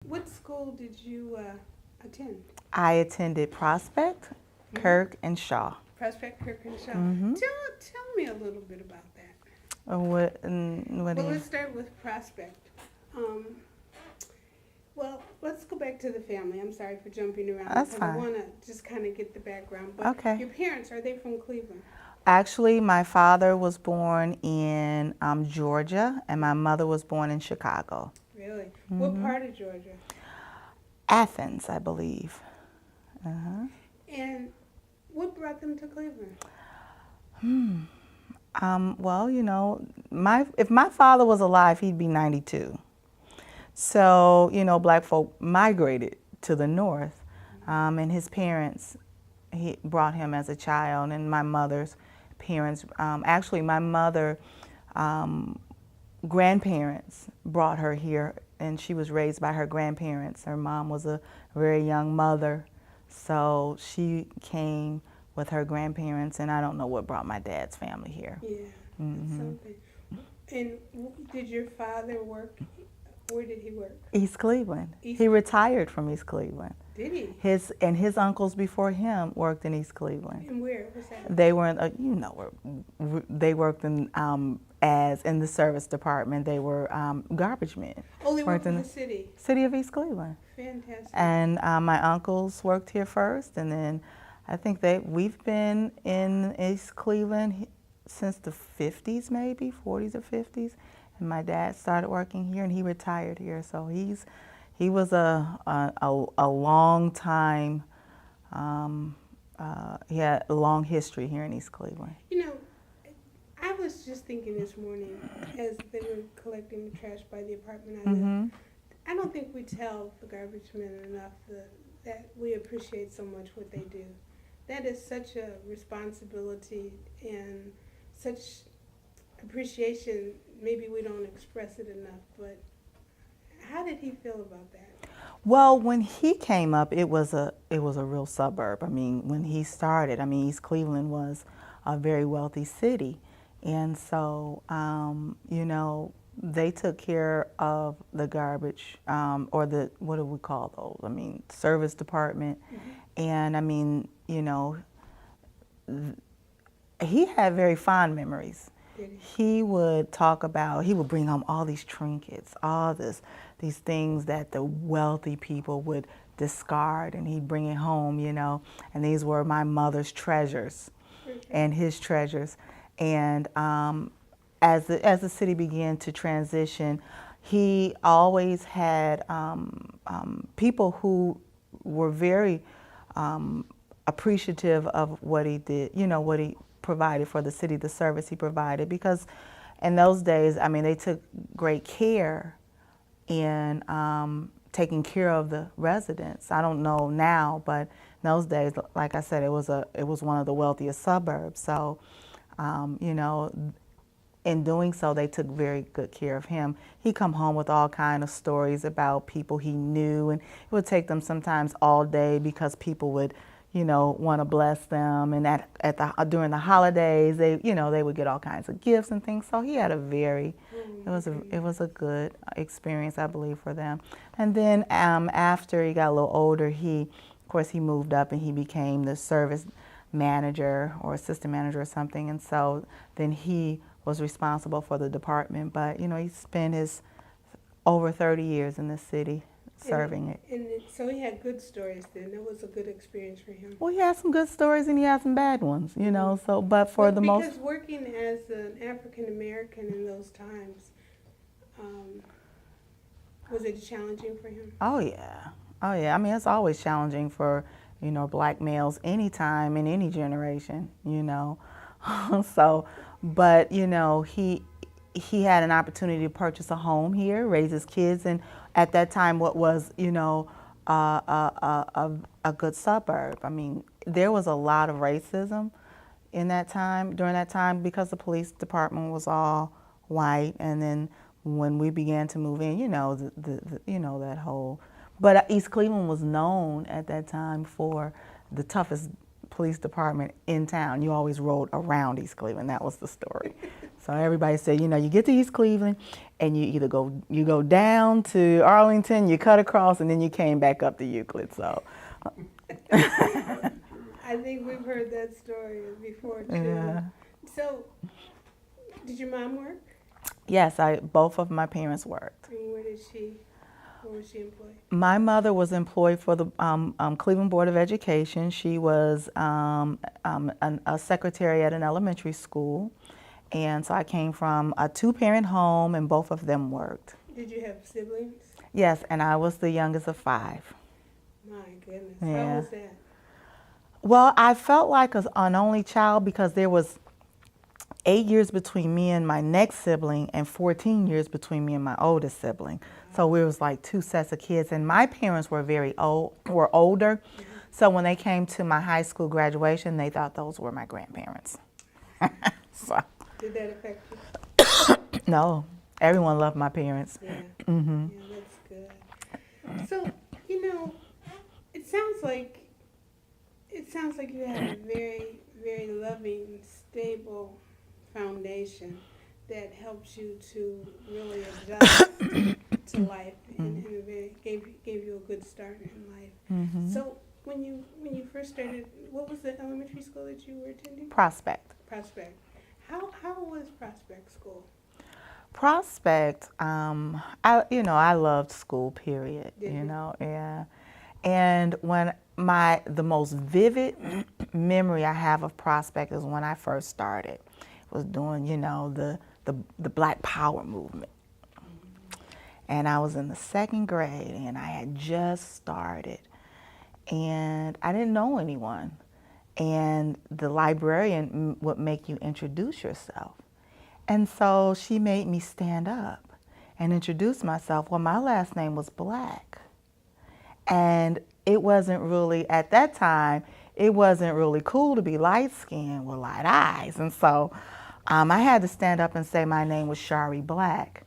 What school did you attend? I attended Prospect, Kirk, and Shaw. Prospect, Kirk, and Shaw. Mm-hmm. Tell me a little bit about that. What do Well, you? let's start with Prospect. Um, well, let's go back to the family. I'm sorry for jumping around That's because I fine. want to just kind of get the background. But Okay. your parents, are they from Cleveland? Actually, my father was born in Georgia, and my mother was born in Chicago. Really? What part of Georgia? Athens, I believe. And what brought them to Cleveland? Well, if my father was alive, he'd be 92. So, black folk migrated to the north, and his parents he brought him as a child, and my mother's parents, actually, my mother grandparents brought her here, and she was raised by her grandparents. Her mom was a very young mother, so she came with her grandparents, and I don't know what brought my dad's family here. Yeah, that's something. And did your father work? Where did he work? East Cleveland. East He retired from East Cleveland. Did he? His uncles before him worked in East Cleveland. And where was that? They were they worked in as in the service department. They were garbage men. Oh, they worked in in the city. City of East Cleveland. Fantastic. And my uncles worked here first, and then I think we've been in East Cleveland since the 50s, maybe 40s or 50s. And my dad started working here, and he retired here. So he was a long time. He had a long history here in East Cleveland. You know, I was just thinking this morning as they were collecting the trash by the apartment I live. I don't think we tell the garbage men enough that we appreciate so much what they do. That is such a responsibility and such appreciation. Maybe we don't express it enough, but how did he feel about that? Well, when he came up, it was a real suburb. I mean, when he started, East Cleveland was a very wealthy city, and so they took care of the garbage or the what do we call those? Service department, and he had very fond memories. He would bring home all these trinkets, these things that the wealthy people would discard, and he'd bring it home, and these were my mother's treasures and his treasures. And as the city began to transition, he always had people who were very appreciative of what he did, what he provided for the city, the service he provided, because in those days, they took great care in taking care of the residents. I don't know now, but in those days, like I said, it was one of the wealthiest suburbs. So, in doing so, they took very good care of him. He'd come home with all kinds of stories about people he knew, and it would take them sometimes all day because people would want to bless them, and during the holidays, they would get all kinds of gifts and things. So he had it was a good experience, I believe, for them. And then after he got a little older, of course he moved up and he became the service manager or assistant manager or something. And so then he was responsible for the department. But he spent his over 30 years in the city serving it. And so he had good stories then. That was a good experience for him. Well, he had some good stories and he had some bad ones, So, but for the most, because working as an African American in those times, was it challenging for him? Oh yeah. It's always challenging for black males anytime in any generation, So, but he had an opportunity to purchase a home here, raise his kids, and at that time, what was a good suburb. There was a lot of racism during that time, because the police department was all white, and then when we began to move in, that whole. But East Cleveland was known at that time for the toughest police department in town. You always rode around East Cleveland. That was the story. So everybody said, you get to East Cleveland and you either go down to Arlington, you cut across, and then you came back up to Euclid. So I think we've heard that story before too. yeah. So, did your mom work? Yes, both of my parents worked. And where was she employed? My mother was employed for the Cleveland Board of Education. She was a secretary at an elementary school. And so I came from a two-parent home, and both of them worked. Did you have siblings? Yes, and I was the youngest of 5. My goodness. Yeah. How was that? Well, I felt like an only child because there was 8 years between me and my next sibling and 14 years between me and my oldest sibling. So we was like 2 sets of kids, and my parents were older. Mm-hmm. So when they came to my high school graduation, they thought those were my grandparents. So. Did that affect you? No, everyone loved my parents. Yeah. Mm-hmm. Yeah, that's good. So, it sounds like you have a very, very loving, stable foundation that helps you to really adjust to life and gave you a good start in life. Mm-hmm. So when you first started, what was the elementary school that you were attending? Prospect. How was Prospect School? Prospect, I loved school, period. Yeah. And when the most vivid memory I have of Prospect is when I first started. Was doing, the Black Power movement. And I was in the 2nd grade, and I had just started. And I didn't know anyone. And the librarian would make you introduce yourself. And so she made me stand up and introduce myself. Well, my last name was Black. And it wasn't really, at that time, it wasn't really cool to be light-skinned with light eyes. And so I had to stand up and say my name was Sharri Black.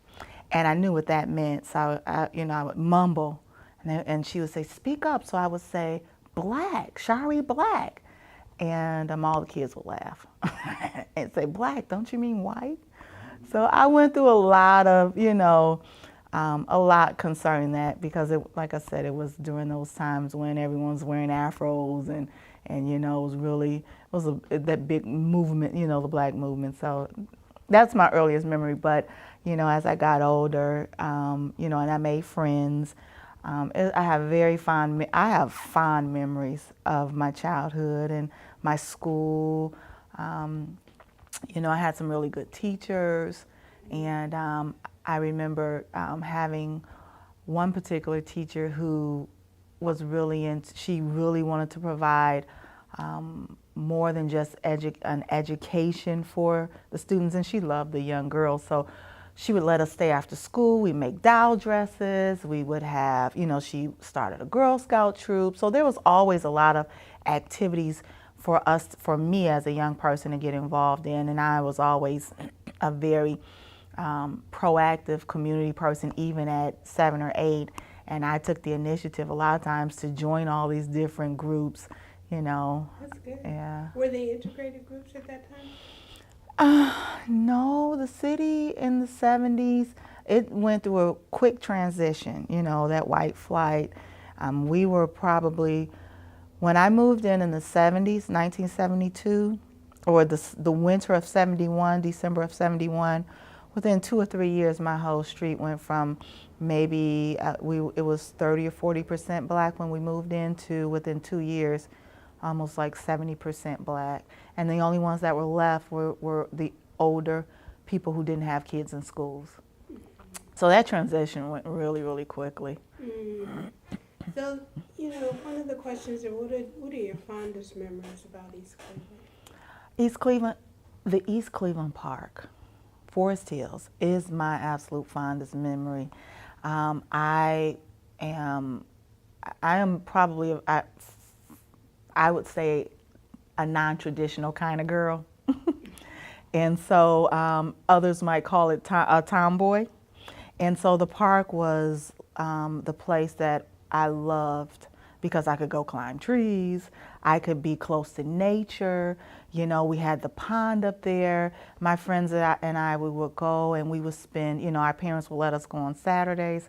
And I knew what that meant. So, I would mumble. And she would say, speak up. So I would say, Black, Sharri Black. And all the kids would laugh and say, Black, don't you mean white? So I went through a lot of, a lot concerning that because, like I said, it was during those times when everyone's wearing afros and it was that big movement, the Black movement. So that's my earliest memory. But, as I got older, and I made friends, I have fond memories of my childhood and my school. I had some really good teachers, and I remember having one particular teacher who was she really wanted to provide more than just an education for the students, and she loved the young girls. So she would let us stay after school. We'd make doll dresses. We would have, she started a Girl Scout troop. So there was always a lot of activities for me as a young person to get involved in. And I was always a very proactive community person, even at 7 or 8. And I took the initiative a lot of times to join all these different groups, That's good. Yeah. Were they integrated groups at that time? No, the city in the 70s, it went through a quick transition, that white flight. We were probably, when I moved in the 70s, 1972, or the winter of 71, December of 71, within 2 or 3 years, my whole street went from maybe, it was 30 or 40% Black when we moved in to within 2 years, almost like 70% Black. And the only ones that were left were the older people who didn't have kids in schools. So that transition went really, really quickly. So, one of the questions is, what are your fondest memories about East Cleveland? East Cleveland, the East Cleveland Park, Forest Hills, is my absolute fondest memory. I am probably, I would say, a non-traditional kind of girl. And so others might call it a tomboy. And so the park was the place that I loved because I could go climb trees. I could be close to nature. You know, we had the pond up there. My friends and I, we would go and we would spend, you know, our parents would let us go on Saturdays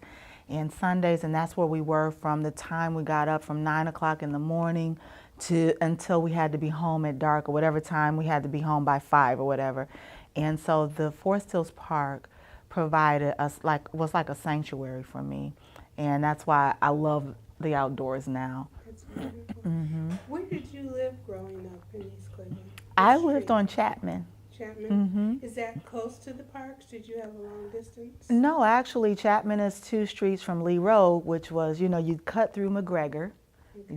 and Sundays, and that's where we were from the time we got up from 9 o'clock in the morning to until we had to be home at dark or whatever time we had to be home by 5 or whatever. And so the Forest Hills Park provided us was like a sanctuary for me, and that's why I love the outdoors now. That's wonderful. Where did you live growing up in East Cleveland? I What lived street? on Chapman. Chapman? Is that close to the parks? Did you have a long distance? No, actually, Chapman is 2 streets from Lee Road, which was, you know, you'd cut through McGregor,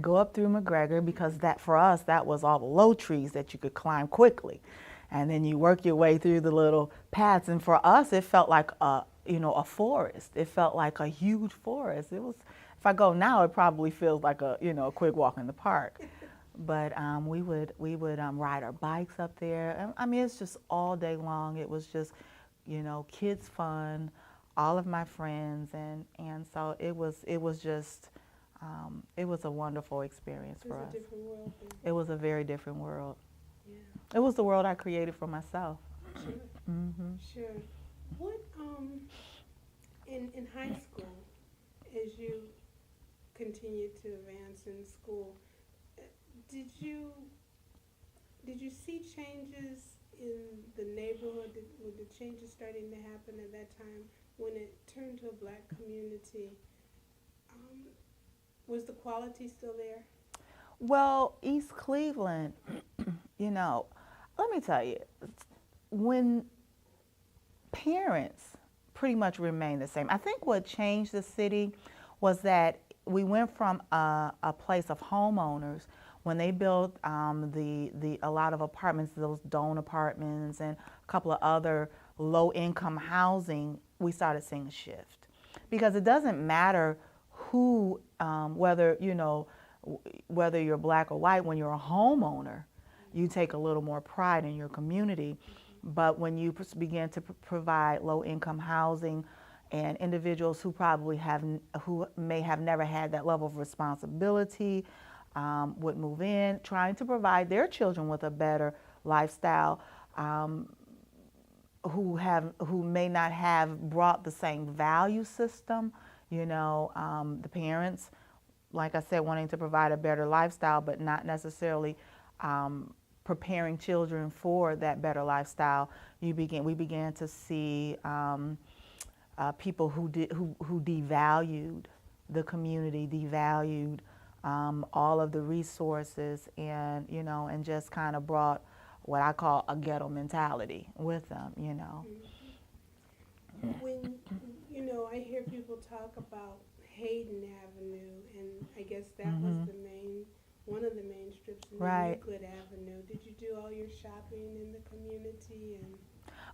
go up through McGregor, because that for us, that was all the low trees that you could climb quickly. And then you work your way through the little paths. And for us, it felt like a forest. It felt like a huge forest. It was, if I go now, it probably feels like a quick walk in the park. But we would ride our bikes up there. I mean, it's just all day long. It was just, kids fun, all of my friends, and so it was just, it was a wonderful experience for us. It was a different world then. It was a very different world. Yeah. It was the world I created for myself. Sure. Sure. What in high school, as you continued to advance in school, did you see changes in the neighborhood? Were the changes starting to happen at that time when it turned to a black community? Was the quality still there? Well, East Cleveland, let me tell you, when parents pretty much remained the same. I think what changed the city was that we went from a place of homeowners when they built a lot of apartments, those dome apartments and a couple of other low-income housing. We started seeing a shift because it doesn't matter who, whether you're black or white. When you're a homeowner, you take a little more pride in your community. But when you begin to provide low-income housing and individuals who who may have never had that level of responsibility would move in, trying to provide their children with a better lifestyle, who may not have brought the same value system. The parents, like I said, wanting to provide a better lifestyle, but not necessarily preparing children for that better lifestyle. We began to see people who devalued the community, devalued all of the resources, and just kind of brought what I call a ghetto mentality with them. When I hear people talk about Hayden Avenue, and I guess that was one of the main strips in Euclid Avenue. Did you do all your shopping in the community?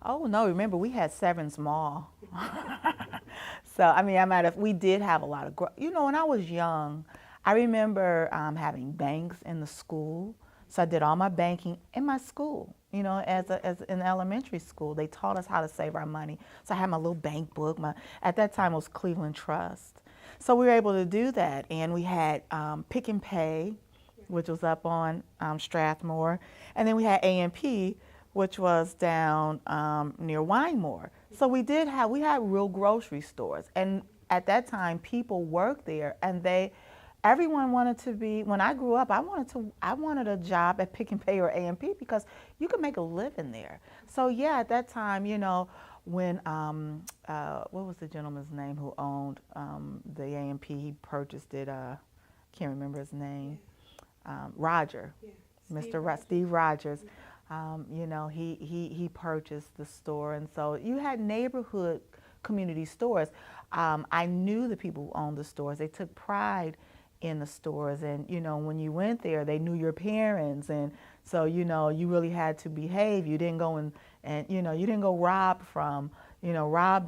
Oh no! Remember, we had Severance Mall. So we did have a lot of. When I was young, I remember having banks in the school. So I did all my banking in my school. As in elementary school, they taught us how to save our money. So I had my little bank book. At that time, it was Cleveland Trust. So we were able to do that, and we had Pick and Pay, which was up on Strathmore, and then we had A&P, which was down near Winemore. So we had real grocery stores, and at that time, people worked there, and everyone wanted to be. When I grew up, I wanted a job at Pick and Pay or A&P because you could make a living there. So yeah, at that time, when what was the gentleman's name who owned the A&P? He purchased it. Can't remember his name. Roger, Steve Rogers. He purchased the store, and so you had neighborhood community stores. I knew the people who owned the stores. They took pride in the stores, and when you went there, they knew your parents, and so you really had to behave. You didn't go and you didn't go rob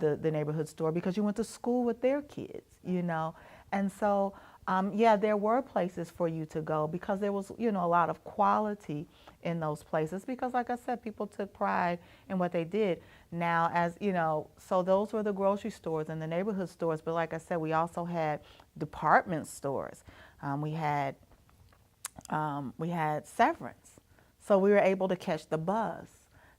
the neighborhood store because you went to school with their kids, and so there were places for you to go because there was a lot of quality in those places because, like I said, people took pride in what they did. Now, so those were the grocery stores and the neighborhood stores, but like I said, we also had department stores. Um, we had we had Severance, so we were able to catch the bus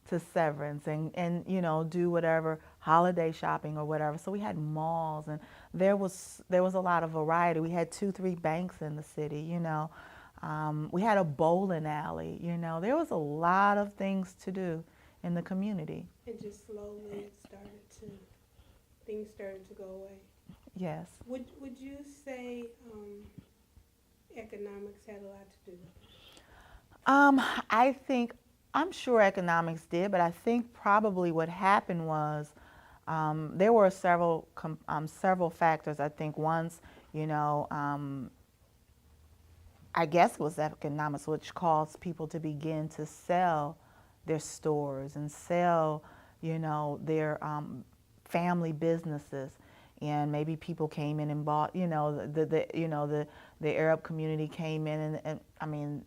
to Severance and do whatever holiday shopping or whatever. So we had malls, and there was a lot of variety. We had 2, 3 banks in the city. We had a bowling alley. There was a lot of things to do in the community. And just slowly things started to go away. Yes. Would you say economics had a lot to do with it? I think, I'm sure economics did, but I think probably what happened was there were several factors. I think once, I guess it was economics, which caused people to begin to sell their stores and sell, their family businesses. And maybe people came in and bought, the Arab community came in, and I mean,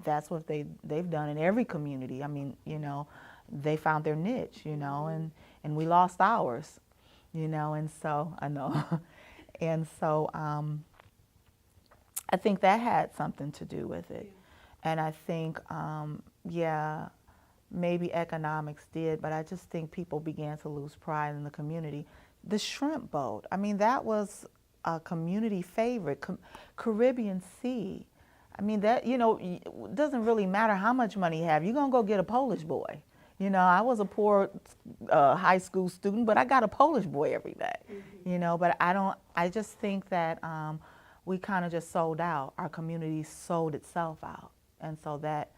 that's what they've done in every community. I mean, they found their niche, and we lost ours, and so I know, and so I think that had something to do with it. And I think, yeah, maybe economics did, but I just think people began to lose pride in the community. The shrimp boat, I mean, that was a community favorite. Caribbean Sea. I mean, that, it doesn't really matter how much money you have. You're going to go get a Polish boy. I was a poor high school student, but I got a Polish boy every day. But I just think that we kind of just sold out. Our community sold itself out. And so that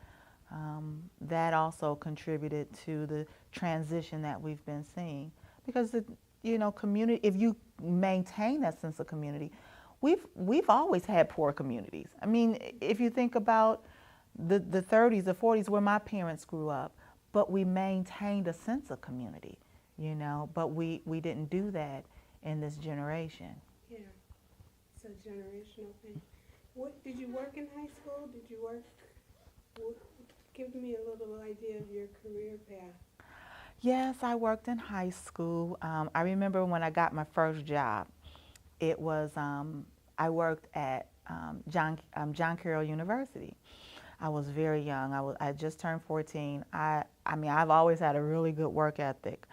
also contributed to the transition that we've been seeing. Because community, if you maintain that sense of community, we've always had poor communities. I mean, if you think about the 30s, the 40s, where my parents grew up, but we maintained a sense of community, but we didn't do that in this generation. Yeah, it's a generational thing. What did you work in high school? Did you work? Give me a little idea of your career path. Yes, I worked in high school. I remember when I got my first job. It was I worked at John Carroll University. I was very young. I just turned 14. I mean, I've always had a really good work ethic.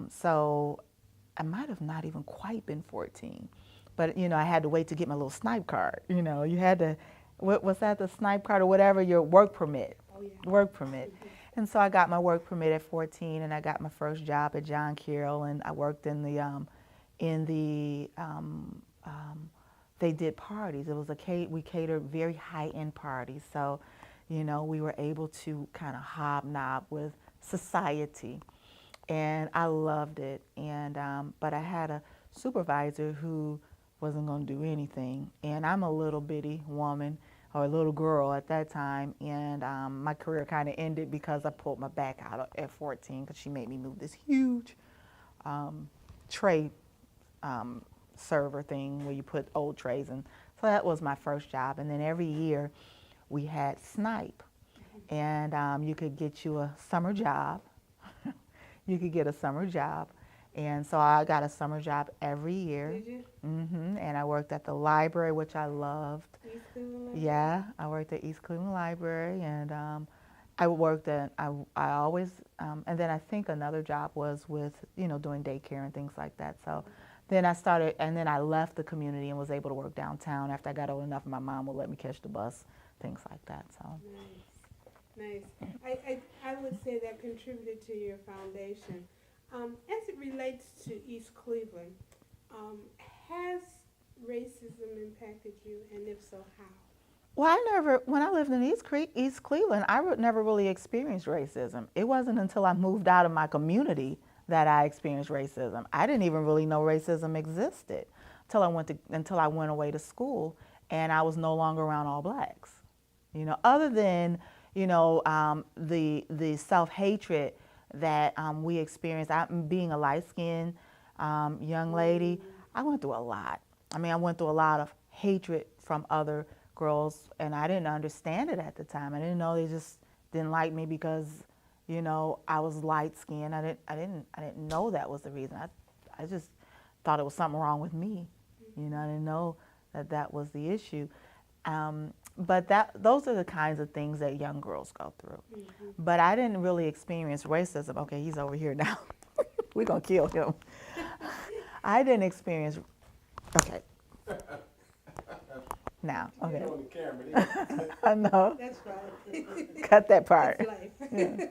So I might have not even quite been 14, but I had to wait to get my little snipe card. You had to, what was that, the snipe card or whatever, your work permit. Oh, yeah. Work permit. And so I got my work permit at 14, and I got my first job at John Carroll, and I worked in the they did parties. It was we catered very high-end parties. So, we were able to kind of hobnob with society, and I loved it. And but I had a supervisor who wasn't going to do anything, and I'm a little bitty woman or a little girl at that time, and my career kind of ended because I pulled my back out at 14 because she made me move this huge tray server thing where you put old trays in. So that was my first job. And then every year we had Snipe, and you could get you a summer job. You could get a summer job. And so I got a summer job every year. Did you? And I worked at the library, which I loved. East Cleveland Library? Yeah, I worked at East Cleveland Library, and I worked at, I always, and then I think another job was with, doing daycare and things like that. So then I started, and then I left the community and was able to work downtown after I got old enough. My mom would let me catch the bus, things like that. So Nice. I would say that contributed to your foundation. As it relates to East Cleveland, has racism impacted you, and if so, how? Well, when I lived in East Cleveland, never really experienced racism. It wasn't until I moved out of my community that I experienced racism. I didn't even really know racism existed until I went away to school, and I was no longer around all blacks. Other than the self-hatred that we experienced. Being a light-skinned young lady, I went through a lot. I mean, I went through a lot of hatred from other girls, and I didn't understand it at the time. I didn't know they just didn't like me because, I was light-skinned. I didn't know that was the reason. I just thought it was something wrong with me. I didn't know that was the issue. But those are the kinds of things that young girls go through. But I didn't really experience racism. Okay, he's over here now. We're going to kill him. I didn't experience, okay. Now, okay. On the camera, I know. That's right. Cut that part. That's life. Yeah.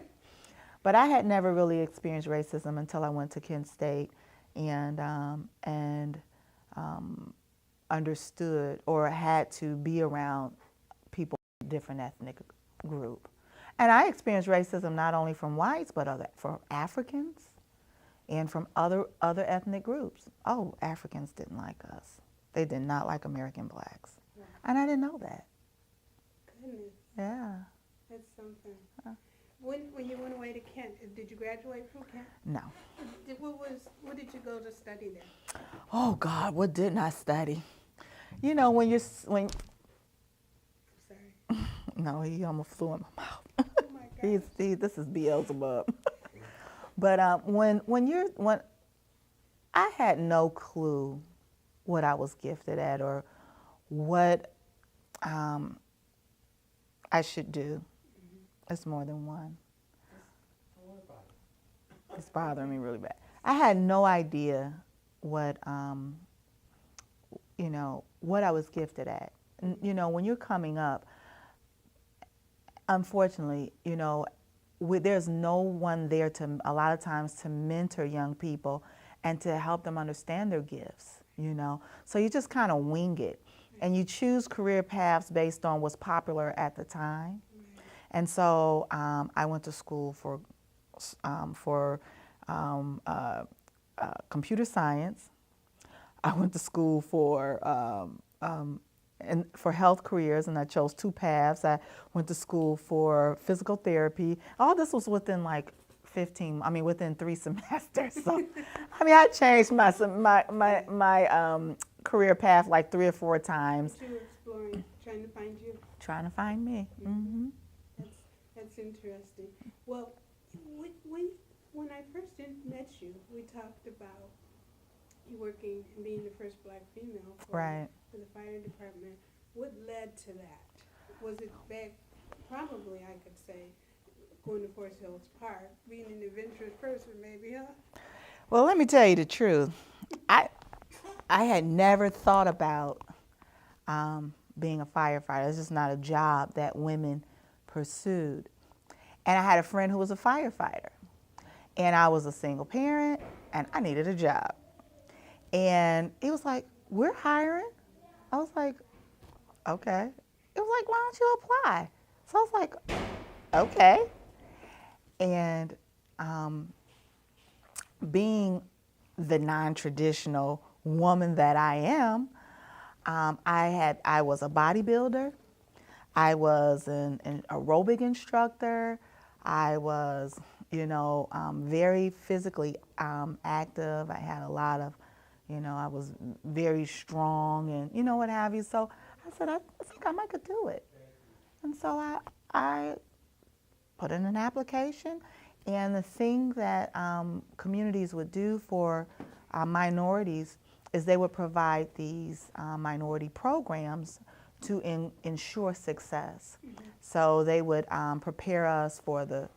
But I had never really experienced racism until I went to Kent State and understood or had to be around people from different ethnic group. And I experienced racism not only from whites, but from Africans and from other ethnic groups. Oh, Africans didn't like us. They did not like American blacks. Right. And I didn't know that. Goodness, Yeah. that's something. When you went away to Kent, did you graduate from Kent? No. What did you go to study there? Oh God, what didn't I study? You know, when Sorry. no, he almost flew in my mouth. Oh my gosh. This is Beelzebub. But when I had no clue what I was gifted at or what I should do. It's more than one. It's bothering me really bad. I had no idea what what I was gifted at. You know, when you're coming up, unfortunately, you know, there's no one there a lot of times to mentor young people and to help them understand their gifts, you know. So you just kind of wing it. And you choose career paths based on what's popular at the time. And so I went to school for computer science. I went to school for health careers, and I chose two paths. I went to school for physical therapy. All this was within like within 3 semesters. So, I mean, I changed my career path like 3 or 4 times. But you were exploring, trying to find you. Trying to find me. Mm-hmm. That's interesting. Well, when I first met you, we talked about you working and being the first black female for the fire department. What led to that? Was it back, probably I could say, going to Forest Hills Park, being an adventurous person maybe, huh? Well, let me tell you the truth. I had never thought about being a firefighter. It's just not a job that women pursued. And I had a friend who was a firefighter. And I was a single parent, and I needed a job. And he was like, "We're hiring." I was like, "Okay." It was like, "Why don't you apply?" So I was like, "Okay." And being the non-traditional woman that I am, I was a bodybuilder. I was an aerobic instructor. I was, very physically active. I had a lot of, I was very strong and what have you. So I said, I think I might could do it. And so I put in an application. And the thing that communities would do for minorities is they would provide these minority programs to ensure success. Mm-hmm. So they would prepare us for the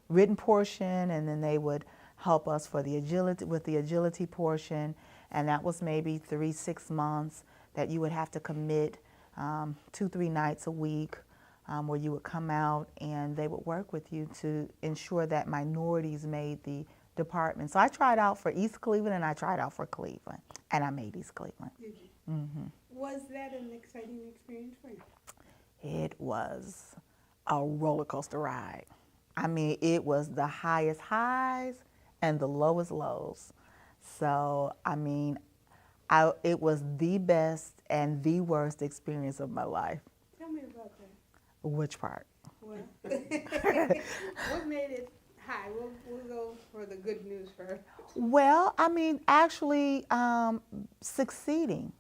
written portion, and then they would help us for the agility portion, and that was maybe 3-6 months that you would have to commit 2-3 nights a week, where you would come out and they would work with you to ensure that minorities made the department. So I tried out for East Cleveland and I tried out for Cleveland, and I made East Cleveland. Did you? Mm-hmm. Was that an exciting experience for you? It was a roller coaster ride. I mean, it was the highest highs and the lowest lows. So, I mean, it was the best and the worst experience of my life. Tell me about that. Which part? Well, what made it high? We'll go for the good news first. Well, I mean, actually succeeding,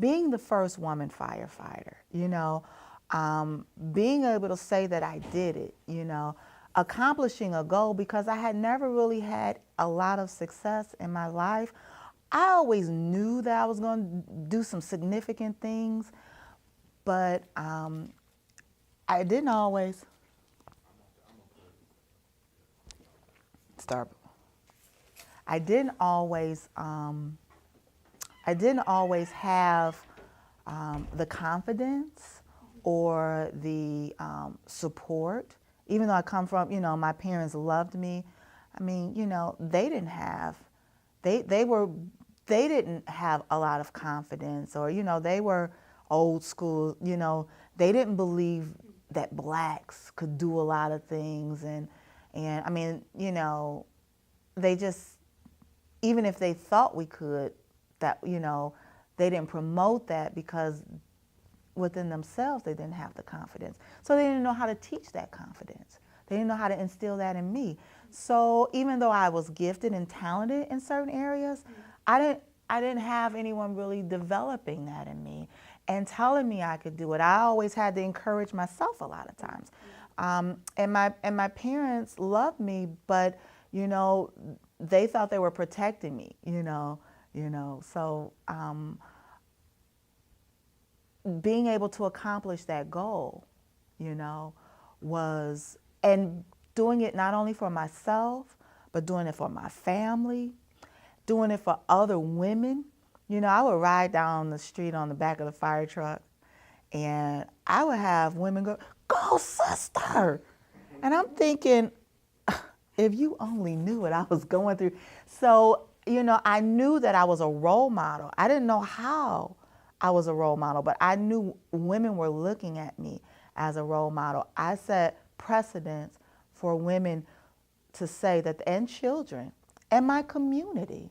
being the first woman firefighter, being able to say that I did it, accomplishing a goal, because I had never really had a lot of success in my life. I always knew that I was going to do some significant things, but I didn't always start. I didn't always. I didn't always have the confidence or the support. Even though I come from, my parents loved me. I mean, they didn't have, they were, they didn't have a lot of confidence, or they were old school. They didn't believe that blacks could do a lot of things, and I mean, they just, even if they thought we could, that they didn't promote that because within themselves they didn't have the confidence, so they didn't know how to teach that confidence. They didn't know how to instill that in me. So even though I was gifted and talented in certain areas, I didn't have anyone really developing that in me and telling me I could do it. I always had to encourage myself a lot of times. And my parents loved me, but they thought they were protecting me. So being able to accomplish that goal, was, and doing it not only for myself, but doing it for my family, doing it for other women. I would ride down the street on the back of the fire truck, and I would have women go, sister. And I'm thinking, if you only knew what I was going through. So, I knew that I was a role model. I didn't know how I was a role model, but I knew women were looking at me as a role model. I set precedents for women to say that, and children, and my community,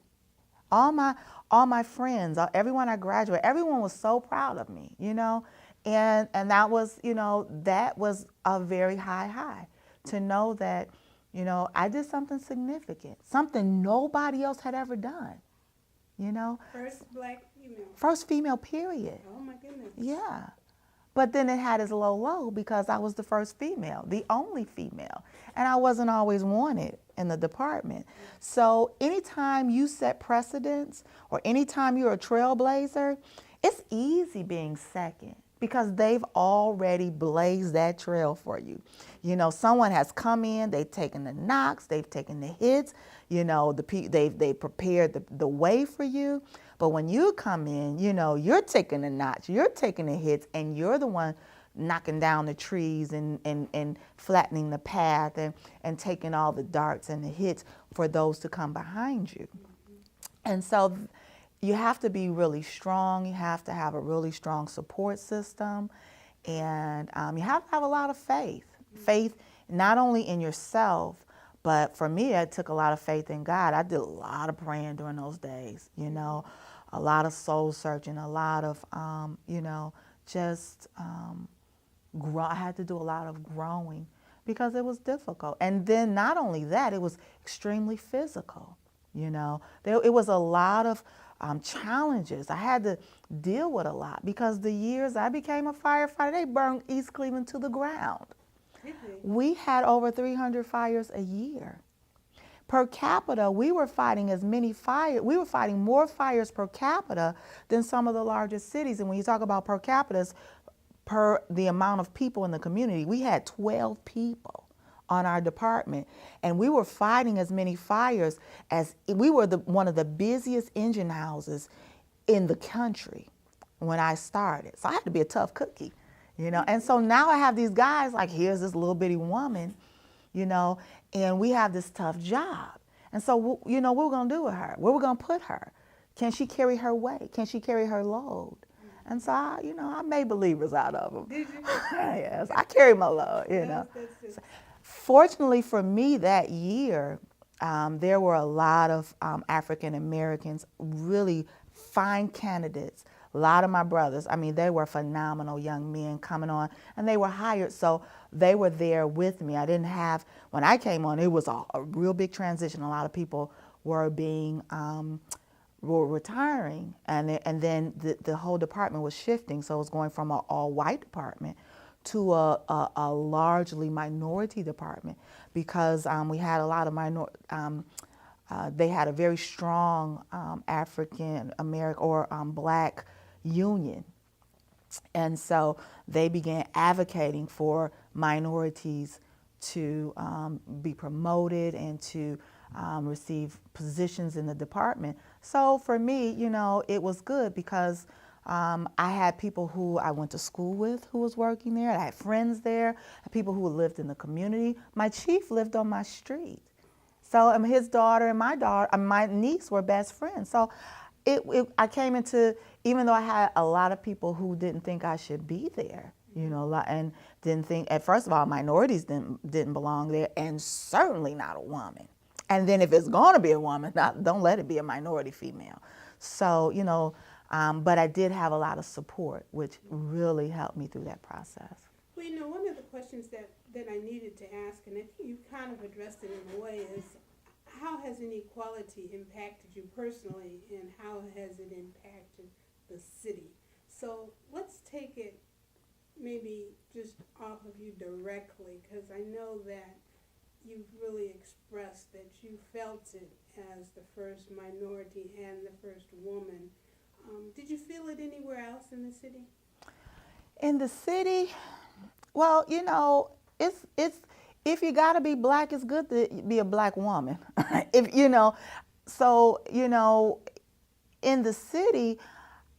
all my friends, everyone I graduated, everyone was so proud of me, and that was, that was a very high to know that, I did something significant, something nobody else had ever done, First black female. First female, period. Oh my goodness. Yeah. But then it had its low because I was the first female, the only female, and I wasn't always wanted in the department. So anytime you set precedents or anytime you're a trailblazer, it's easy being second because they've already blazed that trail for you. Someone has come in, they've taken the knocks, they've taken the hits, they've prepared the way for you. But when you come in, you're taking the notch, you're taking the hits, and you're the one knocking down the trees and flattening the path and taking all the darts and the hits for those to come behind you. And so you have to be really strong. You have to have a really strong support system. And you have to have a lot of faith. Faith not only in yourself, but for me, it took a lot of faith in God. I did a lot of praying during those days, a lot of soul searching, a lot of, just I had to do a lot of growing because it was difficult. And then not only that, it was extremely physical, it was a lot of challenges. I had to deal with a lot because the years I became a firefighter, they burned East Cleveland to the ground. We had over 300 fires a year. Per capita, we were fighting more fires per capita than some of the largest cities. And when you talk about per capitas, per the amount of people in the community, we had 12 people on our department. And we were fighting as many fires as, we were one of the busiest engine houses in the country when I started. So I had to be a tough cookie. And so now I have these guys, like, here's this little bitty woman, and we have this tough job. And so, what we're going to do with her? Where we're going to put her? Can she carry her weight? Can she carry her load? And so, I made believers out of them. Did you? Yes, I carry my load, That's Fortunately for me that year, there were a lot of African Americans, really fine candidates. A lot of my brothers, they were phenomenal young men coming on, and they were hired, so they were there with me. I didn't have, when I came on, it was a real big transition. A lot of people were were retiring, and then the whole department was shifting, so it was going from an all-white department to a largely minority department because we had a lot of they had a very strong African American or Black union. And so they began advocating for minorities to be promoted and to receive positions in the department. So for me, it was good because I had people who I went to school with who was working there. I had friends there, people who lived in the community. My chief lived on my street. So his daughter and my niece were best friends. So I came into, even though I had a lot of people who didn't think I should be there, and didn't think, first of all, minorities didn't belong there, and certainly not a woman. And then if it's going to be a woman, don't let it be a minority female. So, but I did have a lot of support, which really helped me through that process. Well, one of the questions that I needed to ask, and I think you kind of addressed it in a way, is how has inequality impacted you personally, and how has it impacted the city? So let's take it maybe just off of you directly, because I know that you've really expressed that you felt it as the first minority and the first woman. Did you feel it anywhere else in the city? In the city, well, it's if you got to be Black, it's good to be a Black woman. So in the city,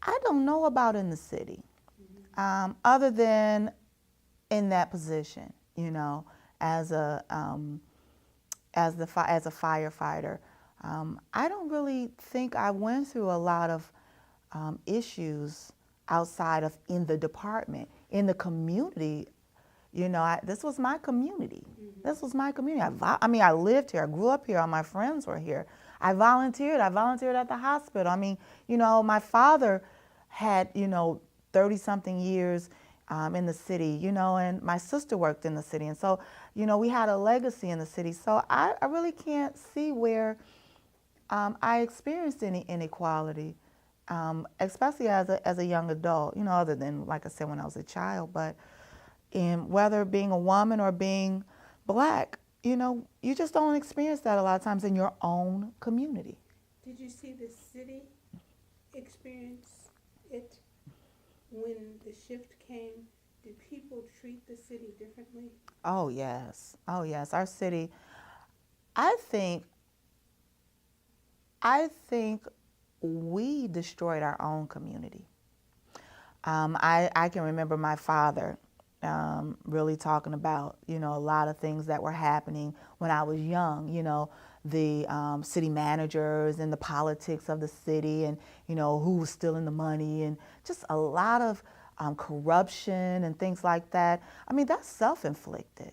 I don't know about in the city, other than in that position, as a firefighter. I don't really think I went through a lot of issues outside of in the department. In the community, this was my community. This was my community. I lived here. I grew up here. All my friends were here. I volunteered. I volunteered at the hospital. My father had, 30-something years in the city, and my sister worked in the city. And so, we had a legacy in the city. So I really can't see where I experienced any inequality, especially as a young adult, other than, like I said, when I was a child. But in whether being a woman or being Black, you just don't experience that a lot of times in your own community. Did you see the city experience it when the shift came? Did people treat the city differently? Oh, yes. Our city, I think we destroyed our own community. I can remember my father really talking about, a lot of things that were happening when I was young, the city managers and the politics of the city and, who was stealing the money and just a lot of corruption and things like that. That's self-inflicted,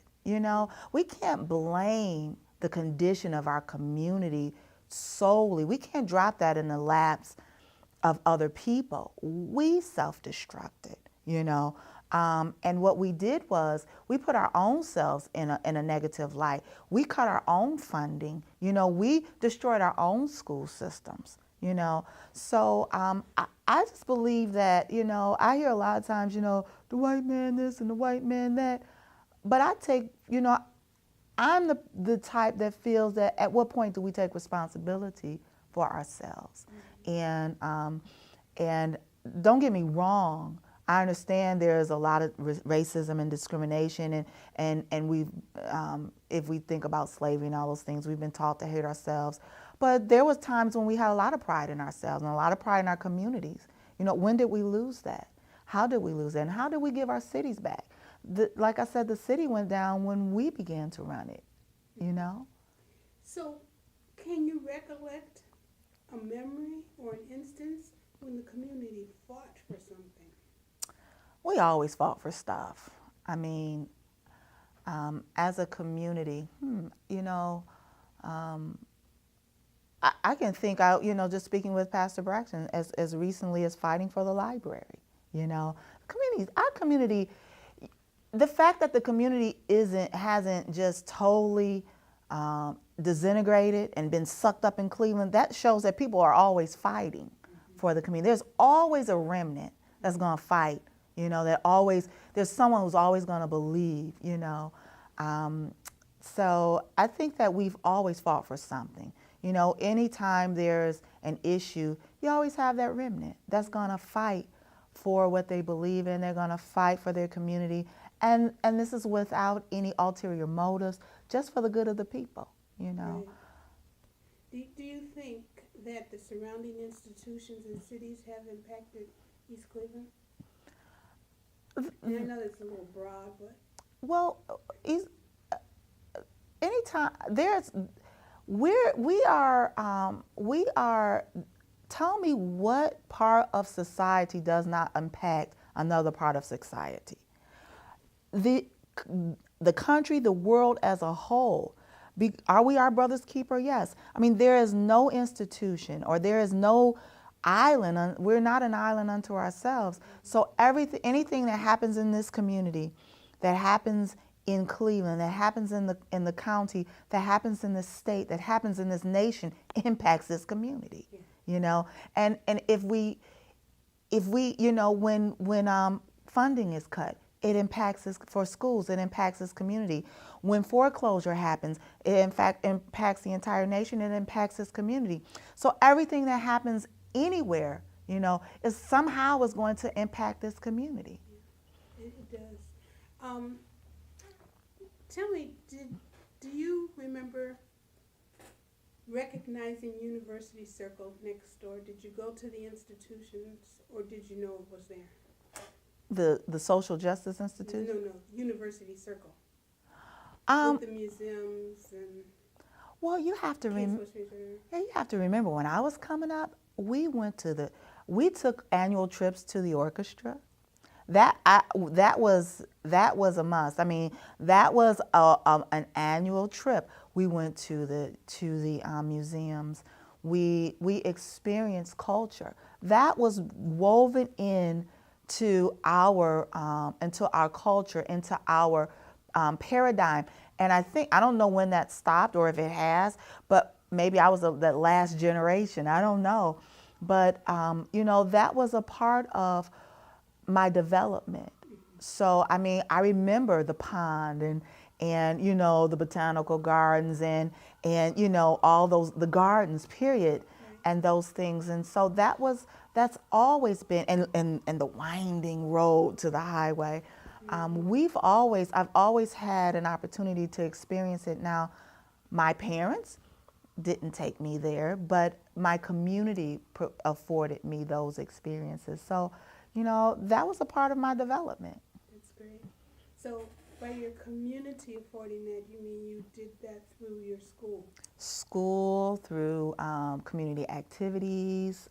We can't blame the condition of our community solely. We can't drop that in the laps of other people. We self-destructed, and what we did was we put our own selves in a negative light. We cut our own funding. We destroyed our own school systems. So I just believe that, I hear a lot of times, the white man this and the white man that. But I take, I'm the type that feels that at what point do we take responsibility for ourselves? And don't get me wrong, I understand there's a lot of racism and discrimination, and we've, if we think about slavery and all those things, we've been taught to hate ourselves. But there was times when we had a lot of pride in ourselves and a lot of pride in our communities. When did we lose that? How did we lose that? And how did we give our cities back? Like I said, the city went down when we began to run it, So can you recollect a memory or an instance when the community fought for something? We always fought for stuff. As a community, I can think out, just speaking with Pastor Braxton, as recently as fighting for the library, our community, the fact that the community hasn't just totally disintegrated and been sucked up in Cleveland, that shows that people are always fighting for the community. There's always a remnant that's going to fight, there's someone who's always going to believe, So I think that we've always fought for something. You know, anytime there's an issue, you always have that remnant that's going to fight for what they believe in. They're going to fight for their community. And this is without any ulterior motives, just for the good of the people, you know. Right. Do you think that the surrounding institutions and cities have impacted East Cleveland? And I know that's a little broad, but Well, anytime there's we are tell me what part of society does not impact another part of society. The the country, the world as a whole. Are we our brother's keeper? Yes. I mean, there is no institution or there is no island. We're not an island unto ourselves. So anything that happens in this community, that happens in Cleveland, that happens in the county, that happens in the state, that happens in this nation, impacts this community. yeah. You know, and if we when funding is cut, it impacts us for schools, it impacts this community. When foreclosure happens, it in fact impacts the entire nation, it impacts this community. So everything that happens anywhere, is somehow is going to impact this community. It does. Tell me, do you remember recognizing University Circle next door? Did you go to the institutions, or did you know it was there? The Social Justice Institute? No, University Circle. With the museums and Well, you have to remember when I was coming up, we took annual trips to the orchestra. That was a must. I mean, that was an annual trip. We went to the museums. We experienced culture. That was woven in to our culture, into our paradigm. And I don't know when that stopped or if it has, but maybe I was that last generation. I don't know. But, that was a part of my development. So, I mean, I remember the pond and the botanical gardens and all the gardens, period, and those things. And so that's always been, and the winding road to the highway. I've always had an opportunity to experience it. Now, my parents didn't take me there, but my community afforded me those experiences. So, that was a part of my development. That's great. So, by your community affording that, you mean you did that through your school? School, through community activities.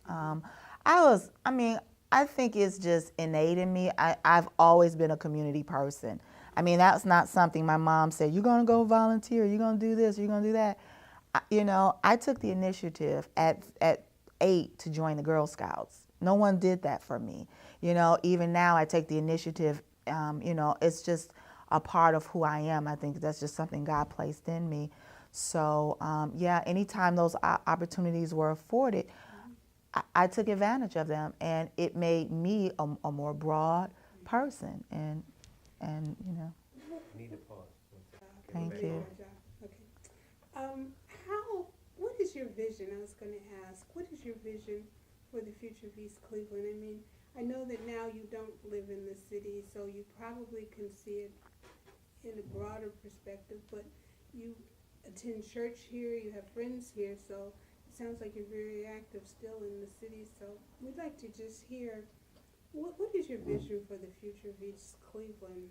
I think it's just innate in me. I've always been a community person. I mean, that's not something my mom said, you're going to go volunteer, you're going to do this, you're going to do that. I took the initiative at 8 to join the Girl Scouts. No one did that for me. Even now I take the initiative. It's just a part of who I am. I think that's just something God placed in me. So, anytime those opportunities were afforded, I took advantage of them, and it made me a more broad person. And Need to pause. Thank you. Okay. What is your vision? I was going to ask, what is your vision for the future of East Cleveland? I mean, I know that now you don't live in the city, so you probably can see it in a broader perspective, but you attend church here, you have friends here, so it sounds like you're very active still in the city. So we'd like to just hear, what is your vision for the future of East Cleveland?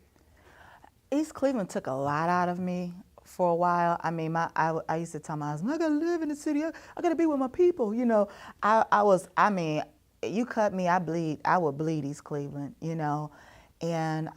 East Cleveland took a lot out of me for a while. I mean, I used to tell my husband, I gotta live in the city. I gotta be with my people. You cut me, I would bleed East Cleveland. And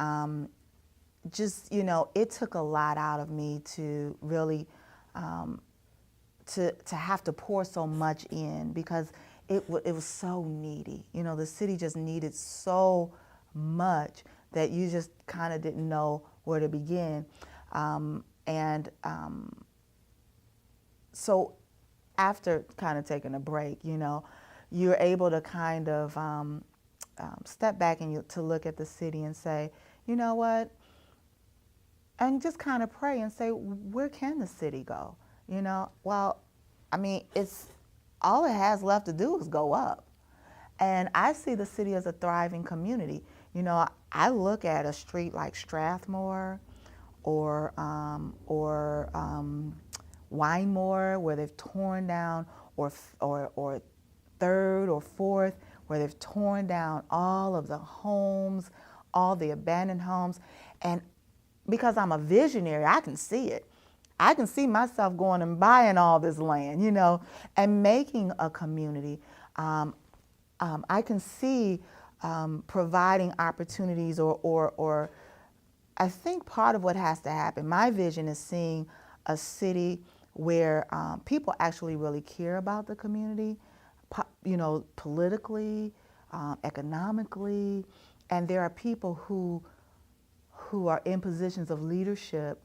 it took a lot out of me to really to have to pour so much in, because it was so needy. The city just needed so much that you just kind of didn't know where to begin. So after kind of taking a break, you're able to kind of step back and to look at the city and say, you know what? And just kind of pray and say, where can the city go? Well, I mean, it's all it has left to do is go up. And I see the city as a thriving community. You know, I look at a street like Strathmore or Wymore, where they've torn down, or Third or Fourth, where they've torn down all of the homes, all the abandoned homes. And because I'm a visionary, I can see it. I can see myself going and buying all this land, you know, and making a community. I can see providing opportunities or I think part of what has to happen, my vision is seeing a city where people actually really care about the community, you know, politically, economically, and there are people who are in positions of leadership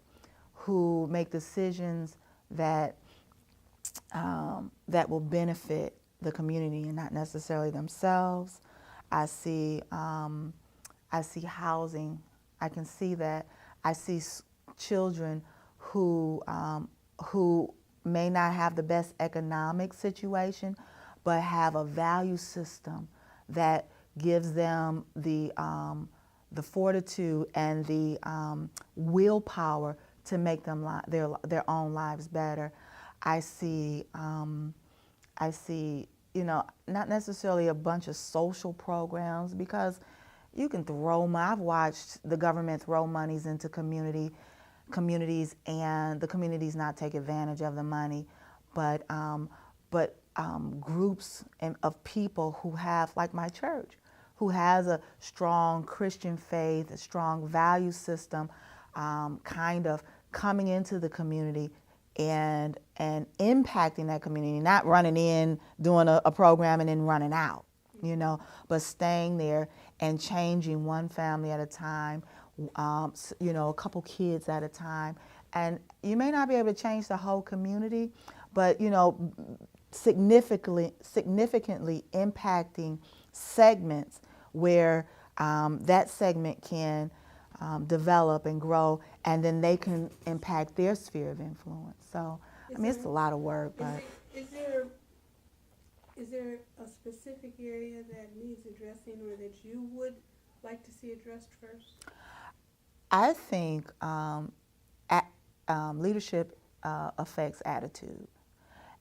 who make decisions that that will benefit the community and not necessarily themselves. I see housing. I can see that. I see children who may not have the best economic situation, but have a value system that gives them the fortitude and the willpower to make them their own lives better. I see, you know, not necessarily a bunch of social programs, because you can throw money. I've watched the government throw monies into communities, and the communities not take advantage of the money, but groups of people who have, like my church, who has a strong Christian faith, a strong value system, kind of coming into the community and impacting that community, not running in, doing a program and then running out, you know, but staying there and changing one family at a time, you know, a couple kids at a time. And you may not be able to change the whole community, but, you know, significantly impacting segments where that segment can develop and grow, and then they can impact their sphere of influence. So, I mean, it's a lot of work, but. Is there a specific area that needs addressing or that you would like to see addressed first? I think leadership affects attitude.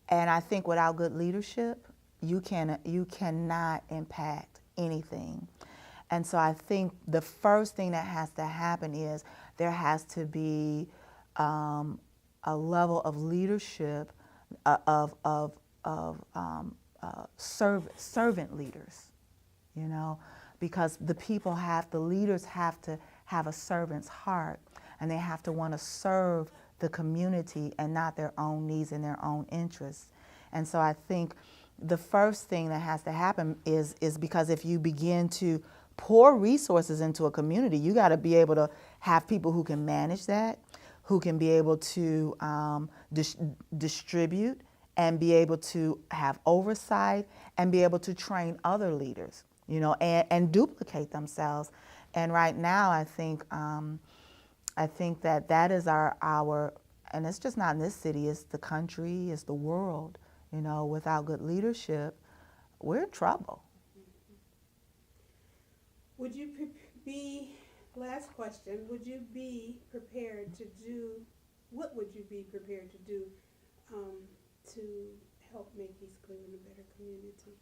And I think without good leadership, you cannot impact anything. And so I think the first thing that has to happen is there has to be a level of leadership servant leaders, you know, because the leaders have to have a servant's heart, and they have to want to serve the community and not their own needs and their own interests. And so I think the first thing that has to happen is because if you begin to pour resources into a community, you got to be able to have people who can manage that, who can be able to distribute and be able to have oversight and be able to train other leaders, you know, and duplicate themselves. And right now, I think that is our, and it's just not in this city, it's the country, it's the world. You know, without good leadership, we're in trouble. Would you last question, would you be prepared to do, what would you be prepared to do to help make East Cleveland a better community?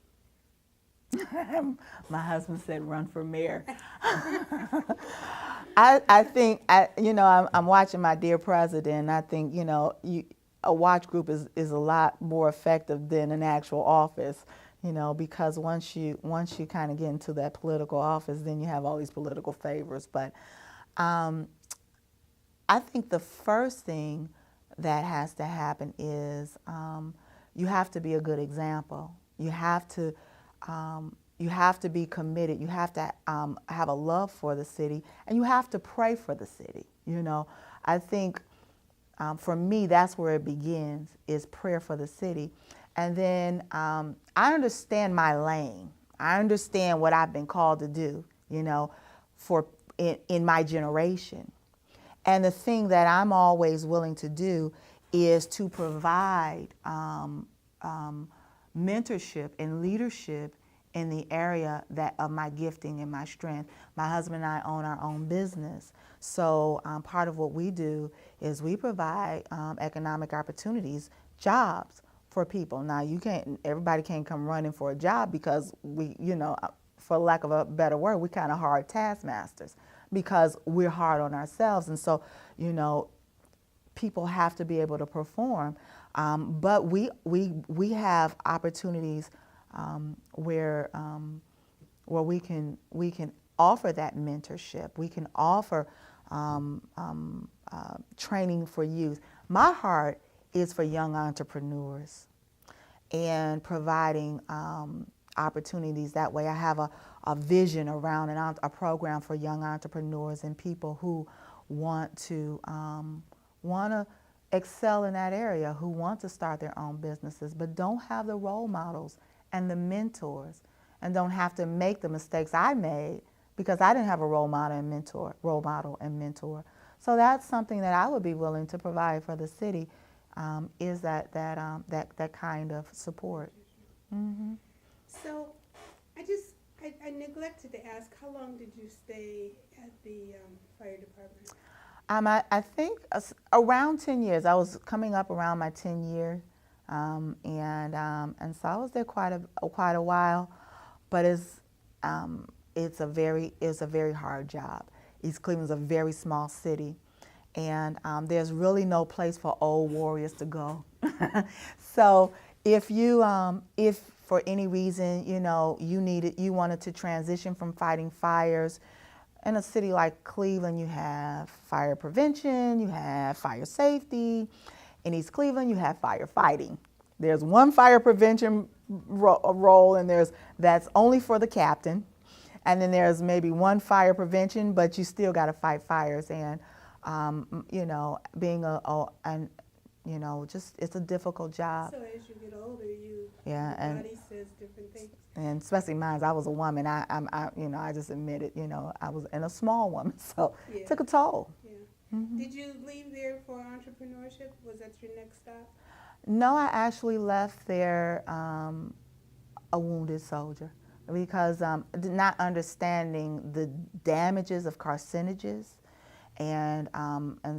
My husband said, "Run for mayor." I think, you know, I'm watching my dear president, and I think, you know, a watch group is a lot more effective than an actual office, you know, because once you kind of get into that political office, then you have all these political favors. But I think the first thing that has to happen is you have to be a good example. You have to be committed. You have to have a love for the city, and you have to pray for the city. You know, I think for me, that's where it begins, is prayer for the city. And then I understand my lane. I understand what I've been called to do, you know, in my generation. And the thing that I'm always willing to do is to provide mentorship and leadership in the area that of my gifting and my strength. My husband and I own our own business, so part of what we do is we provide economic opportunities, jobs for people. Now everybody can't come running for a job because we, for lack of a better word, we kind of hard taskmasters because we're hard on ourselves, and so people have to be able to perform. But we have opportunities where we can offer that mentorship. We can offer training for youth. My heart is for young entrepreneurs and providing opportunities that way. I have a vision around a program for young entrepreneurs and people who want to excel in that area, who want to start their own businesses, but don't have the role models and the mentors, and don't have to make the mistakes I made because I didn't have a role model and mentor. So that's something that I would be willing to provide for the city, is that kind of support. Mm-hmm. So I neglected to ask, how long did you stay at the fire department? I think around 10 years. I was coming up around my 10 year, and so I was there quite a while. But it's a very hard job. East Cleveland's a very small city, and there's really no place for old warriors to go. So if for any reason you wanted to transition from fighting fires. In a city like Cleveland, you have fire prevention, you have fire safety. In East Cleveland, you have firefighting. There's one fire prevention role, and that's only for the captain. And then there's maybe one fire prevention, but you still got to fight fires. And being it's a difficult job. So as you get older, your body says different things. And especially mine, I was a woman. I just admitted, I was a small woman, so it took a toll. Yeah. Mm-hmm. Did you leave there for entrepreneurship? Was that your next stop? No, I actually left there a wounded soldier because not understanding the damages of carcinogens. And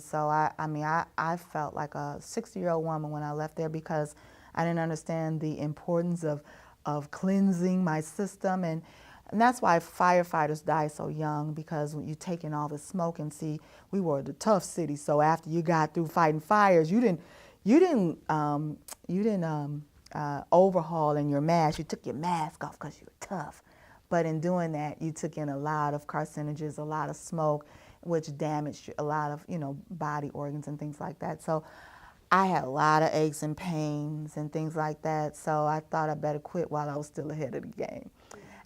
so I felt like a 60-year-old woman when I left there because I didn't understand the importance of cleansing my system, and that's why firefighters die so young, because when you take in all the smoke, and see, we were the tough city, so after you got through fighting fires, you didn't overhaul in your mask. You took your mask off because you were tough, but in doing that, you took in a lot of carcinogens, a lot of smoke, which damaged a lot of body organs and things like that. So I had a lot of aches and pains and things like that, so I thought I better quit while I was still ahead of the game.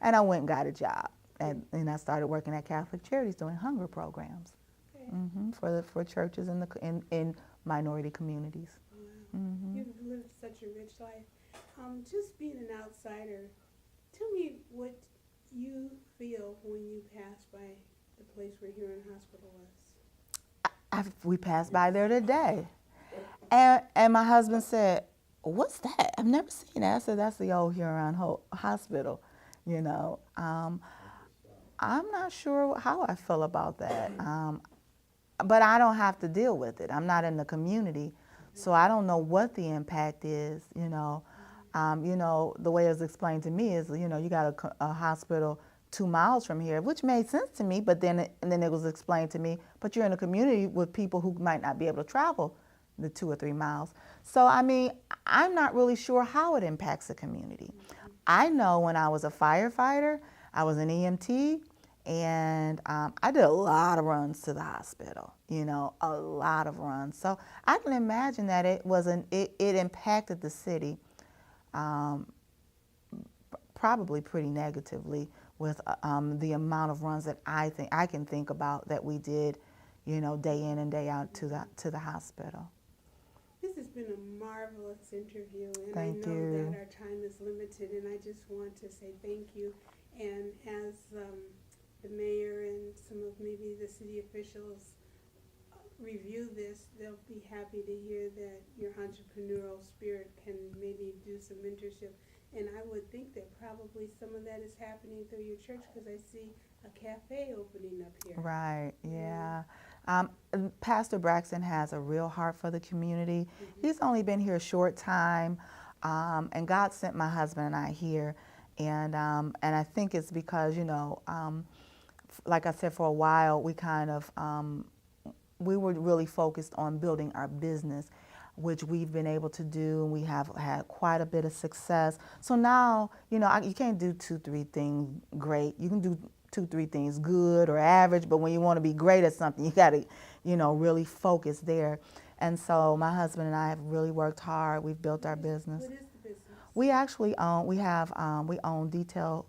And I went and got a job, and I started working at Catholic Charities doing hunger programs for churches in minority communities. Wow. You've lived such a rich life. Just being an outsider, tell me what you feel when you pass by the place where Huron Hospital was. We passed by there today. And my husband said, "What's that? I've never seen that." I said, "That's the old Huron Hospital." I'm not sure how I feel about that, but I don't have to deal with it. I'm not in the community, so I don't know what the impact is. The way it was explained to me is, you got a hospital 2 miles from here, which made sense to me. But then it was explained to me, but you're in a community with people who might not be able to travel the 2 or 3 miles. So, I'm not really sure how it impacts the community. I know when I was a firefighter, I was an EMT, and I did a lot of runs to the hospital, a lot of runs. So I can imagine that it impacted the city probably pretty negatively with the amount of runs that I can think about that we did, day in and day out to the hospital. This has been a marvelous interview, and Thank I know you. that our time is limited, and I just want to say thank you. And as the mayor and some of maybe the city officials review this, they'll be happy to hear that your entrepreneurial spirit can maybe do some mentorship. And I would think that probably some of that is happening through your church, because I see a cafe opening up here. Right, yeah. Pastor Braxton has a real heart for the community. He's only been here a short time, and God sent my husband and I here. And I think it's because, you know, like I said, for a while, we kind of, we were really focused on building our business, which we've been able to do, and we have had quite a bit of success. So now, you know, you can't do 2-3 things great. You can do 2-3 things good or average, but when you want to be great at something, you got to, you know, really focus there. And so my husband and I have really worked hard. We've built our business. What is the business? We actually own, we own detail,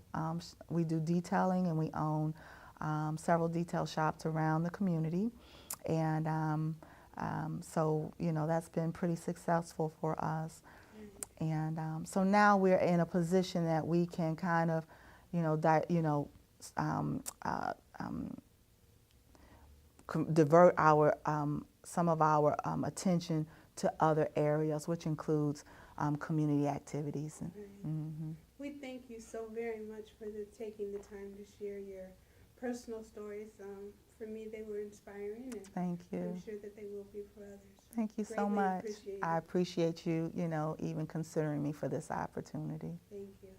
we do detailing, and we own several detail shops around the community. And so, you know, that's been pretty successful for us. And so now we're in a position that we can kind of, you know, divert our some of our attention to other areas, which includes community activities. And, We thank you so very much for taking the time to share your personal stories. For me, they were inspiring, and thank you. I'm sure that they will be for others. Thank you so Greatly much. appreciate it. I appreciate you, you know, even considering me for this opportunity. Thank you.